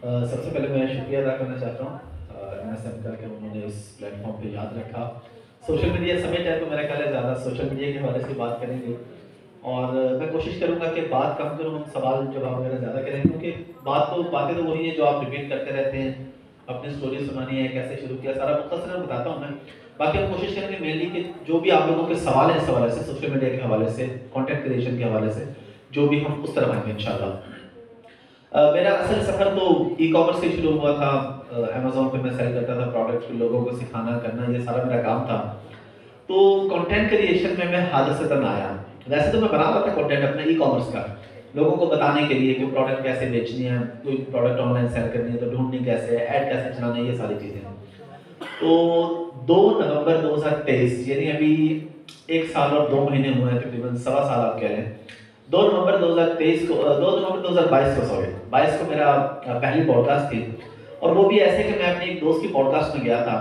सबसे पहले मैं शुक्रिया अदा करना चाहता हूँ MSM का कि उन्होंने इस प्लेटफॉर्म पे याद रखा। सोशल मीडिया समिट है तो मेरा ख्याल है ज़्यादा सोशल मीडिया के हवाले से बात करेंगे और मैं कोशिश करूँगा कि बात कम करूँ, हम सवाल जवाब वगैरह ज़्यादा करें, क्योंकि बातें तो वही है जो आप रिपीट करते रहते हैं। अपनी स्टोरी सुनानी है, कैसे शुरू किया, सारा मुख्तसर बताता हूँ मैं। बाकी हम कोशिश करेंगे मेनली कि जो भी आप लोगों के सवाल हैं इस हवाले से, सोशल मीडिया के हवाले से, कंटेंट क्रिएशन के हवाले से, जो भी हम उस तरफ आएंगे इंशाल्लाह। मेरा असल सफ़र तो ई कॉमर्स से शुरू हुआ था। अमेज़ॉन पे मैं सेल करता था प्रोडक्ट्स, फिर लोगों को सिखाना करना, ये सारा मेरा काम था। तो कंटेंट क्रिएशन में मैं हादसतन आया। वैसे तो मैं बना रहा था कंटेंट अपने ई कॉमर्स का, लोगों को बताने के लिए कि प्रोडक्ट कैसे बेचनी है, कोई प्रोडक्ट ऑनलाइन सेल करनी है तो ढूंढनी कैसे है, ऐड कैसे चलाना है, ये सारी चीज़ें। तो 2 नवंबर 2023, यानी अभी 1 साल और 2 महीने हुए हैं, तकरीबन सवा साल आप कह लें। 2 नवंबर 2023 को 2 नवंबर 2022 को, सॉरी 22 को मेरा पहली पॉडकास्ट थी, और वो भी ऐसे कि मैं अपने एक दोस्त की पॉडकास्ट में गया था।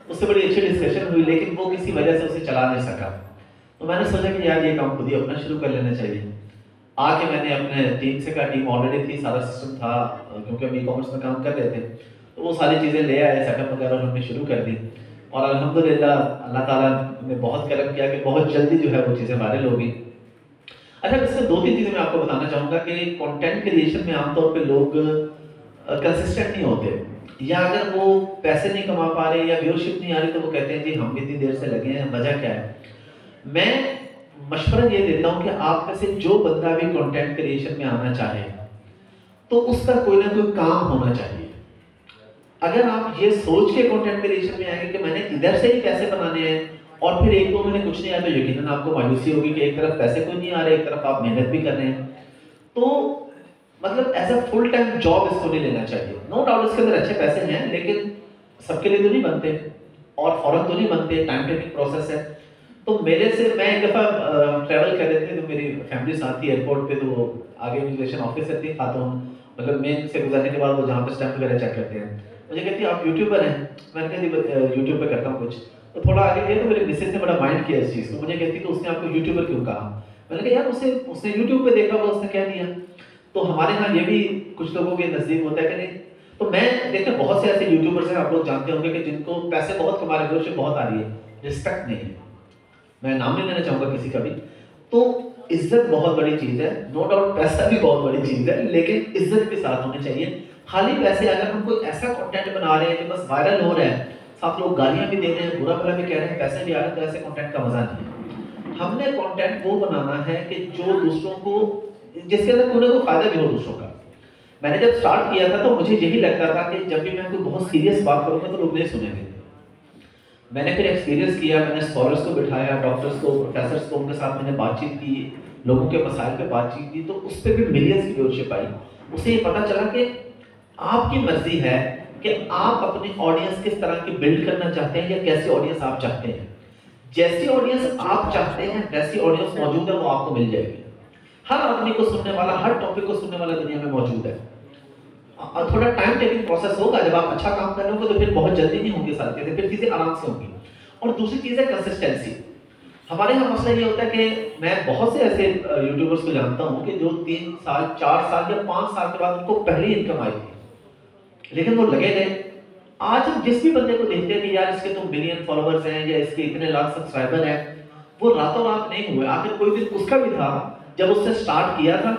उससे बड़ी अच्छी डिस्कशन हुई, लेकिन वो किसी वजह से उसे चला नहीं सका। तो मैंने सोचा कि यार ये काम खुद ही अपना शुरू कर लेना चाहिए। आके मैंने अपने टीम से कहा, टीम ऑलरेडी थी, सारा सिस्टम था, क्योंकि हम ई कॉमर्स में काम कर रहे थे, तो वो सारी चीज़ें ले आए, सेटअप वगैरह हमने शुरू कर दी। और अल्हम्दुलिल्लाह अल्लाह ताला ने बहुत करम किया कि बहुत जल्दी जो है वो चीज़ें वायरल हो गई। अच्छा, इससे 2-3 चीज़ें मैं आपको बताना चाहूँगा कि कंटेंट क्रिएशन में आमतौर पे लोग कंसिस्टेंट नहीं होते, या अगर वो पैसे नहीं कमा पा रहे या व्यूअरशिप नहीं आ रही तो वो कहते हैं जी हम भी इतनी देर से लगे हैं, वजह क्या है। मैं मशवरा ये देता हूँ कि आप में से जो बंदा भी कंटेंट क्रिएशन में आना चाहे तो उसका कोई ना कोई काम होना चाहिए। अगर आप ये सोच के कंटेंट क्रिएशन में आएंगे कि मैंने इधर से ही पैसे बनाने हैं और फिर 1-2 महीने कुछ नहीं आया, तो यकीनन आपको मायूसी होगी कि एक तरफ पैसे कोई नहीं आ रहे, एक तरफ आप मेहनत भी कर रहे हैं। तो मतलब as a full time job इसको नहीं लेना चाहिए। नो डाउट इसके अंदर अच्छे पैसे हैं, लेकिन सबके लिए तो नहीं बनते और फौरन तो नहीं बनते, टाइम टेकिंग प्रोसेस है। तो मेरे से मैं एक दफ़ा ट्रैवल कर रहे थे, तो मेरी फैमिली साथ थी एयरपोर्ट पे, तो आगे इमिग्रेशन ऑफिसर थी खातून, मतलब मेन से गुजरने के बाद वो जहाँ पे स्टैंप वगैरह चेक करते हैं, मुझे कहती है आप यूट्यूबर हैं। मैंने कहा यूट्यूब पे करता हूँ कुछ। तो थोड़ा आगे गया तो मेरे मिसेज ने बड़ा माइंड किया इस चीज़ को, मुझे कहती तो उसने आपको यूट्यूबर क्यों कहा। मैंने कहा यार उसने यूट्यूब पे देखा होगा, उसने क्या दिया। तो हमारे यहाँ ये भी कुछ लोगों के नज़दीक होता है कि नहीं। तो मैं देखते बहुत से ऐसे यूट्यूबर्स हैं, आप लोग जानते होंगे, कि जिनको पैसे बहुत कमा रहे हैं, बहुत आ रही है, रिस्पेक्ट नहीं है। मैं नाम नहीं लेना चाहूँगा किसी का भी। तो इज्जत बहुत बड़ी चीज़ है, नो डाउट पैसा भी बहुत बड़ी चीज़ है, लेकिन इज्जत के साथ होनी चाहिए। खाली पैसे, अगर हम कोई ऐसा कंटेंट बना रहे हैं कि बस वायरल हो रहा है, साथ लोग गालियाँ भी दे रहे हैं, बुरा भला भी कह रहे हैं, पैसे भी आ रहे हैं, तो ऐसे कंटेंट का मजा नहीं है। हमने कंटेंट वो बनाना है कि जो दूसरों को, जिसके अंदर कोई ना कोई फायदा भी हो दूसरों का। मैंने जब स्टार्ट किया था तो मुझे यही लगता था कि जब भी मैं कोई बहुत सीरियस बात करूँगा तो लोग नहीं सुनेंगे। मैंने फिर एक्सपीरियंस किया, मैंने स्कॉलर्स को बिठाया, डॉक्टर्स को, प्रोफेसर्स को, उनके साथ मैंने बातचीत की, लोगों के मसाइल पे बातचीत की, तो उस पर भी मिलियंस की व्यूअरशिप आई। उससे ये पता चला कि आपकी मर्जी है कि आप अपनी ऑडियंस किस तरह की बिल्ड करना चाहते हैं या कैसी ऑडियंस आप चाहते हैं। जैसी ऑडियंस आप चाहते हैं वैसी ऑडियंस मौजूद है, वो आपको मिल जाएगी। हर आदमी को सुनने वाला, हर टॉपिक को सुनने वाला दुनिया में मौजूद है। थोड़ा टाइम टेकिंग प्रोसेस होगा, जब आप अच्छा काम कर रहे होंगे तो फिर बहुत जल्दी नहीं होंगी सारी चीजें, फिर चीजें आराम से होंगी। और दूसरी चीज है कंसिस्टेंसी। हमारे यहाँ मसला ये होता है कि मैं बहुत से ऐसे यूट्यूबर्स को जानता हूँ कि जो 3 साल 4 साल या 5 साल के बाद उनको पहली इनकम आई थी, लेकिन वो लगे गए। आज हम जिस भी बंदे को देखते हैं कि यार इसके तो मिलियन फॉलोवर्स हैं या इसके इतने लाख सब्सक्राइबर हैं, वो रातों रात नहीं हुए। आखिर कोई दिन उसका भी था जब उसने स्टार्ट किया था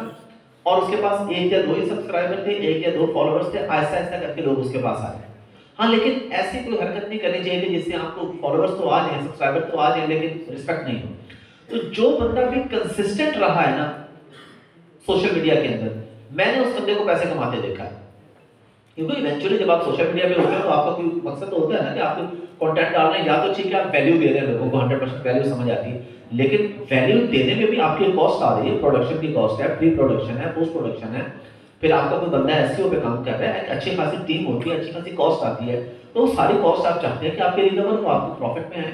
और उसके पास 1 या 2 ही सब्सक्राइबर थे, 1 या 2 फॉलोवर्स थे, ऐसा ऐसा करके लोग उसके पास आए। हाँ, लेकिन ऐसी कोई हरकत नहीं करनी चाहिए जिससे आपको फॉलोवर्स तो आ जाए, सब्सक्राइबर तो आ जाए, लेकिन रिस्पेक्ट नहीं हो। तो जो बंदा भी कंसिस्टेंट रहा है ना सोशल मीडिया के अंदर, मैंने उस बंदे को पैसे कमाते देखा है। क्योंकि इवेंचुअली जब आप सोशल मीडिया पे होते हैं तो आपका कोई मकसद तो होता है ना कि आप कंटेंट डाल रहे हैं, या तो ठीक है आप वैल्यू दे रहे हैं, लोगों को 100% वैल्यू समझ आती है, लेकिन वैल्यू देने में भी आपकी कॉस्ट आ रही है। प्रोडक्शन की कॉस्ट है, प्री प्रोडक्शन है, पोस्ट प्रोडक्शन है, फिर आपका कोई बंदा एसईओ पे काम कर रहा है, एक अच्छी खासी टीम होती है, अच्छी खासी कॉस्ट आती है। तो सारी कॉस्ट आप चाहते हैं कि आपके रिकवर हो, आपको प्रॉफिट में आए,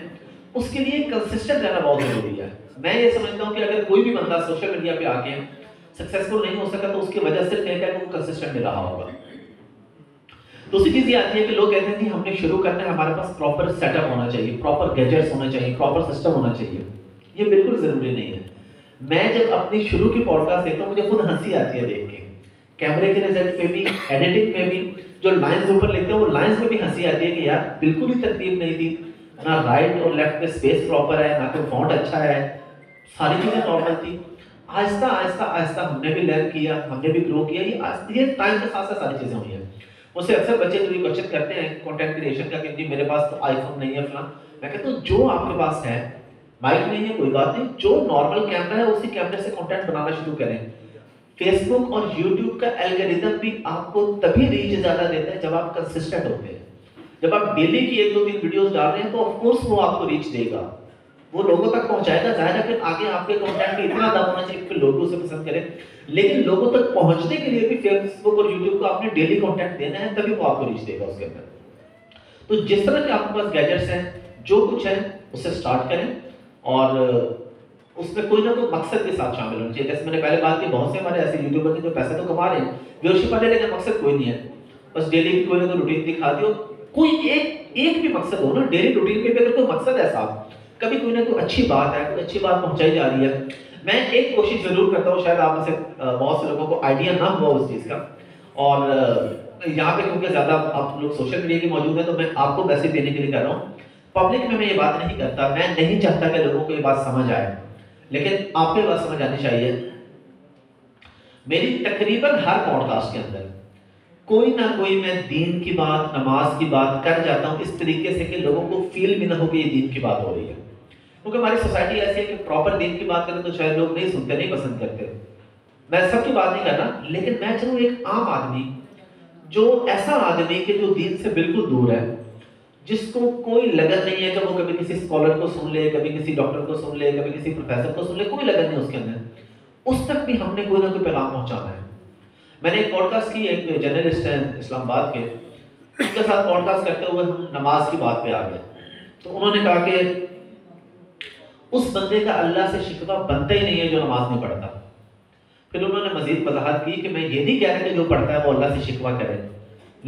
उसके लिए कंसिस्टेंट रहना बहुत जरूरी है। मैं ये समझता हूँ कि अगर कोई भी बंदा सोशल मीडिया पे आके सक्सेसफुल नहीं हो सका तो उसकी वजह सिर्फ एक है कि वो कंसिस्टेंट नहीं रहा होगा। दूसरी चीज ये आती है कि लोग कहते हैं कि हमने शुरू करना है, हमारे पास प्रॉपर सेटअप होना चाहिए, प्रॉपर गैजेट्स होने चाहिए, प्रॉपर सिस्टम होना चाहिए। ये बिल्कुल जरूरी नहीं है। मैं जब अपनी शुरू की पॉडकास्ट देखता हूँ मुझे खुद हंसी आती है देख के कैमरे के रिजल्ट पे भी, एडिटिंग पे भी, जो लाइंस ऊपर लिखते हैं वो लाइंस में भी हंसी आती है कि यार बिल्कुल ही तरतीब नहीं थी, ना राइट और लेफ्ट में स्पेस प्रॉपर है, ना कोई फॉन्ट अच्छा है, सारी चीजें नॉर्मल थी। आहिस्ता आहिस्ता आहिस्ता हमने भी लर्न किया, हमने भी ग्रो किया, ये टाइम के साथ साथ सारी चीजें हुई हैं। मुझसे अक्सर बच्चे जो ये क्वेश्चन करते हैं कंटेंट क्रिएशन का कि जी मेरे पास तो आईफोन नहीं है फलां, मैं कहता हूँ जो आपके पास है, माइक नहीं है कोई बात नहीं, जो नॉर्मल कैमरा है उसी कैमरे से कंटेंट बनाना शुरू करें। फेसबुक और यूट्यूब का एल्गोरिथम भी आपको तभी रीच ज्यादा देता है जब आप कंसिस्टेंट होते हैं। जब आप डेली की 1-2-3 वीडियोस डाल रहे हैं तो ऑफ कोर्स वो आपको रीच देगा, वो लोगों तक पहुंचाएगा, जाहिर है फिर आगे आपके कंटेंट में इतना दम होना चाहिए कि लोग उसे पसंद करें। लेकिन लोगों तक पहुंचने के लिए भी फेसबुक और यूट्यूब को आपने डेली कंटेंट देना है, तभी वो आपको रीच देगा उसके अंदर। तो जिस तरह के आपके पास गैजेट्स हैं, जो कुछ है उससे स्टार्ट करें और उसमें कोई ना कोई मकसद के साथ शामिल होना चाहिए। जैसे मैंने पहले बात की, बहुत से हमारे ऐसे यूट्यूबर हैं जो पैसा तो कमा रहे हैं, व्यूअरशिप वाले, लेकिन मकसद कोई नहीं है, बस डेली की कोई ना कोई रूटीन दिखा दियो। कोई एक भी मकसद हो ना, डेली रूटीन में भी अगर कोई मकसद है साहब, कभी कोई ना कोई अच्छी बात है, कोई अच्छी बात पहुंचाई जा रही है। मैं एक कोशिश जरूर करता हूँ, शायद आप में से बहुत से लोगों को आइडिया ना हुआ उस चीज का, और यहाँ पे क्योंकि ज्यादा आप लोग सोशल मीडिया के मौजूद है तो मैं आपको मैसेज देने के लिए कर रहा हूँ। पब्लिक में मैं ये बात नहीं करता, मैं नहीं चाहता कि लोगों को ये बात समझ आए, लेकिन आपको ये बात समझ आनी चाहिए। मेरी तकरीबन हर पॉडकास्ट के अंदर कोई ना कोई मैं दीन की बात, नमाज की बात कर जाता हूँ इस तरीके से कि लोगों को फील भी ना हो कि ये दीन की बात हो रही है। क्योंकि हमारी सोसाइटी ऐसी है कि प्रॉपर दीन की बात करें तो शायद लोग नहीं सुनते, नहीं पसंद करते। मैं सबकी बात नहीं कर रहा, लेकिन मैं चलूँ एक आम आदमी, जो ऐसा आदमी कि जो दीन से बिल्कुल दूर है, जिसको कोई लगन नहीं है कि वो कभी किसी स्कॉलर को सुन ले, कभी किसी डॉक्टर को सुन ले, कभी किसी प्रोफेसर को सुन ले, कोई लगन नहीं उसके अंदर, उस तक भी हमने कोई ना कोई पैगाम पहुंचाना है। मैंने एक पॉडकास्ट की, एक जर्नलिस्ट है इस्लामाबाद के, उनके साथ पॉडकास्ट करते हुए हम नमाज की बात पे आ गए। तो उन्होंने कहा कि उस बंदे का अल्लाह से शिकवा बनता ही नहीं है जो नमाज नहीं पढ़ता। फिर उन्होंने मजीद वजाहत की कि मैं ये नहीं कह रहा कि जो पढ़ता है वो अल्लाह से शिकवा करे,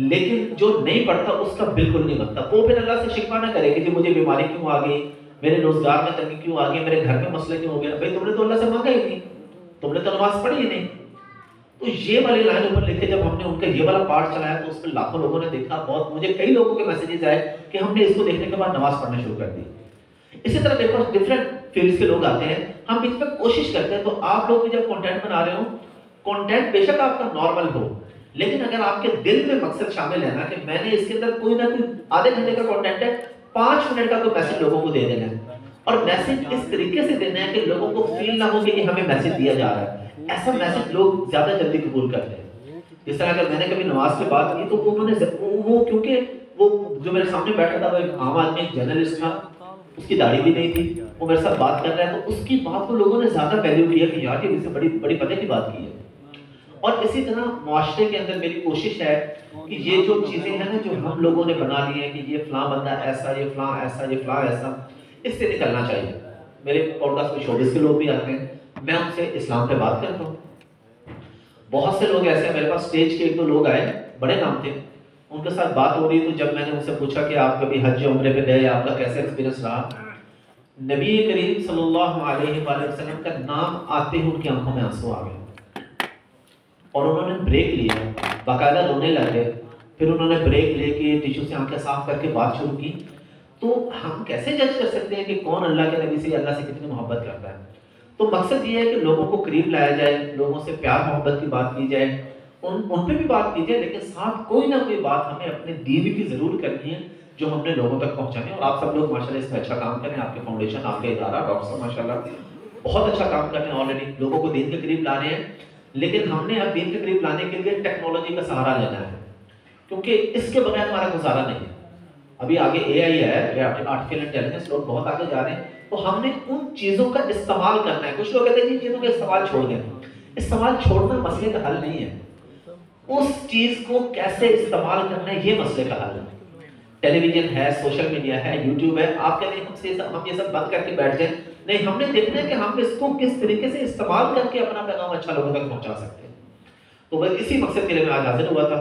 लेकिन जो नहीं पढ़ता उसका बिल्कुल नहीं बनता। वो फिर अल्लाह से शिकवा ना करे कि जी मुझे बीमारी क्यों आ गई, मेरे रोजगार में तंगी क्यों आ गई, मेरे घर में मसले क्यों हो गया। भाई तुमने तो अल्लाह से मांगा ही नहीं, तुमने तो नमाज पढ़ी ही नहीं। तो ये वाली लाइन ऊपर लिखे जब हमने उनका ये वाला पार्ट चलाया तो उस पर लाखों लोगों ने देखा, बहुत मुझे कई लोगों के मैसेजेस आए कि हमने इसको देखने के बाद नमाज पढ़ना शुरू कर दी। इसी तरह देखो डिफरेंट फील्ड्स के लोग आते हैं, हम इस पर कोशिश करते हैं। तो आप लोग भी जब कंटेंट बना रहे हो, कंटेंट बेशक आपका नॉर्मल हो, लेकिन अगर आपके दिल में मकसद शामिल है ना कि मैंने इसके अंदर कोई ना कोई आधे घंटे का कंटेंट है, 5 मिनट का कोई मैसेज लोगों को दे देना है, और मैसेज इस तरीके से देना है कि लोगों को फील ना हो कि हमें मैसेज दिया जा रहा है। ऐसा मैसेज लोग ज्यादा जल्दी कबूल करते हैं। जिस तरह अगर मैंने कभी नमाज पे बात की तो उन्होंने वो क्योंकि वो जो मेरे सामने बैठा था वो एक आम आदमी, एक जर्नलिस्ट था, उसकी दाढ़ी भी नहीं थी, वो मेरे साथ बात कर रहा है, तो उसकी बात को लोगों ने ज्यादा वैल्यू किया कि यार ये इससे बड़ी बड़ी पते की बात की है। और इसी तरह मुआशरे के अंदर मेरी कोशिश है कि ये जो चीजें हैं ना जो हम लोगों ने बना ली है कि ये फलां बंदा ऐसा, ये फलां ऐसा, ये फलां ऐसा, इससे निकलना चाहिए। मेरे पॉडकास्ट में शोबिस के लोग भी आते हैं, मैं उनसे इस्लाम पे बात करता हूँ। बहुत से लोग ऐसे हैं, मेरे पास स्टेज के 1-2 लोग आए, बड़े नाम थे, उनके साथ बात हो रही तो जब मैंने उनसे पूछा कि आप कभी हज उम्रे पे गए, आपका कैसे एक्सपीरियंस रहा, नबी करीम सल्लल्लाहु अलैहि वसल्लम का नाम आते ही उनकी आंखों में आंसू आ गए और उन्होंने ब्रेक लिया, बाकायदा रोने लगे। फिर उन्होंने ब्रेक लेके टिश्यू से आंखें साफ करके बात शुरू की। तो हम कैसे जज कर सकते हैं कि कौन अल्लाह के नबी से, अल्लाह से कितनी मोहब्बत करता है। तो मकसद ये है कि लोगों को करीब लाया जाए, लोगों से प्यार मोहब्बत की बात की जाए, उन पे भी बात की जाए, लेकिन साथ कोई ना कोई बात हमें अपने दीन की जरूर करनी है जो हमने लोगों तक पहुंचानी है। और आप सब लोग माशाल्लाह इसमें अच्छा काम करें, आपके फाउंडेशन, आपका इदारा, डॉक्टर साहब माशाल्लाह बहुत अच्छा काम कर रहे हैं, ऑलरेडी लोगों को दीन के करीब ला रहे हैं। लेकिन हमने अब दीन के करीब लाने के लिए टेक्नोलॉजी का सहारा लेना है, क्योंकि इसके बगैर हमारा गुजारा नहीं है। अभी आगे AI है, आर्टिफिशियल इंटेलिजेंस, लोग बहुत आगे जा रहे हैं, तो हमने उन चीजों का इस्तेमाल करना है। कुछ लोग कहते हैं चीजों का इस्तेमाल छोड़ दें, इस्तेमाल छोड़ना मसले का हल नहीं है, उस चीज को कैसे इस्तेमाल करना है ये मसले का हल है। टेलीविजन है, सोशल मीडिया है, यूट्यूब है, आप कहते हैं हम ये सब बंद करके बैठ जाएं, नहीं, हमने देखना है कि हम इसको किस तरीके से इस्तेमाल करके अपना पैगाम अच्छा लोगों तक पहुंचा सकते हैं। तो बस इसी मकसद के लिए मैं आज हाजिर हुआ था।